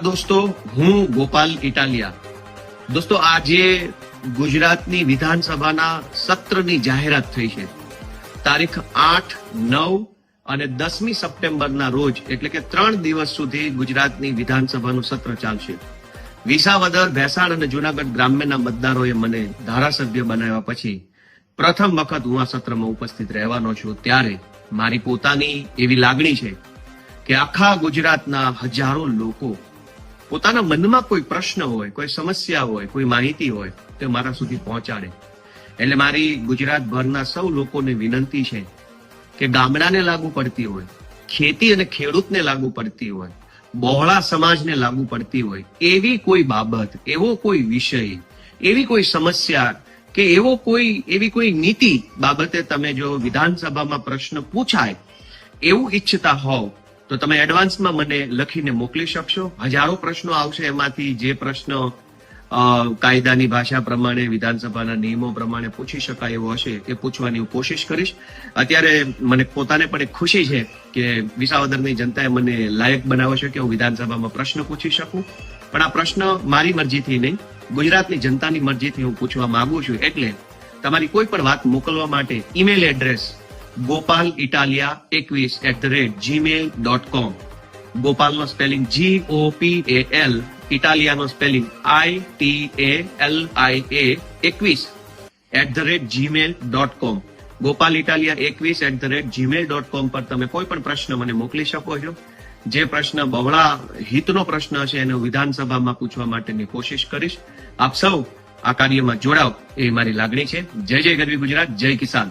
દોસ્તો, હું ગોપાલ ઇટાલિયા. દોસ્તો, આજે ગુજરાતની વિધાનસભાના સત્રની જાહેરાત થઈ છે. તારીખ 8, 9 અને 10મી સપ્ટેમ્બરના રોજ, એટલે કે 3 દિવસ સુધી ગુજરાતની વિધાનસભાનું સત્ર ચાલશે. વિસાવદર, ભેસાણ અને જુનાગઢ ગ્રામ્યના મતદારોએ મને ધારાસભ્ય બનાવ્યા પછી પ્રથમ વખત હું આ સત્રમાં ઉપસ્થિત રહેવાનો છું. ત્યારે મારી પોતાની એવી લાગણી છે કે આખા ગુજરાતના હજારો લોકો પોતાના મનમાં કોઈ પ્રશ્ન હોય, કોઈ સમસ્યા હોય, કોઈ માહિતી હોય તે મારા સુધી પહોંચાડે. એટલે મારી ગુજરાતભરના સૌ લોકોને વિનંતી છે કે ગામડાને લાગુ પડતી હોય, ખેતી અને ખેડૂતને લાગુ પડતી હોય, બહોળા સમાજને લાગુ પડતી હોય એવી કોઈ બાબત, એવો કોઈ વિષય, એવી કોઈ સમસ્યા કે એવી કોઈ નીતિ બાબતે તમે જો વિધાનસભામાં પ્રશ્ન પૂછાય એવું ઈચ્છતા હોવ તો તમે એડવાન્સમાં મને લખીને મોકલી શકશો. હજારો પ્રશ્નો આવશે, એમાંથી જે પ્રશ્ન કાયદાની ભાષા પ્રમાણે, વિધાનસભાના નિયમો પ્રમાણે પૂછી શકાય એવો હશે એ પૂછવાની હું કોશિશ કરીશ. અત્યારે મને પોતાને પણ એક ખુશી છે કે વિસાવદરની જનતાએ મને લાયક બનાવ્યો છે કે હું વિધાનસભામાં પ્રશ્ન પૂછી શકું. પણ આ પ્રશ્ન મારી મરજીથી નહીં, ગુજરાતની જનતાની મરજીથી હું પૂછવા માંગુ છું. એટલે તમારી કોઈ પણ વાત મોકલવા માટે ઈમેલ એડ્રેસ gopal21@gmail.com. ગોપાલનો સ્પેલિંગ GOPAL, ઇટાલિયાનો spelling ITALIA 21@gmail.com. Gopal Italia 21@gmail.com પર તમે કોઈ પણ પ્રશ્ન મને મોકલી શકો છો. જે પ્રશ્ન બહોળા હિતનો પ્રશ્ન હશે એને વિધાનસભામાં પૂછવા માટેની કોશિશ કરીશ. આપ સૌ આ કાર્યમાં જોડાવ એ મારી લાગણી છે. જય જય ગરવી ગુજરાત, જય કિસાન.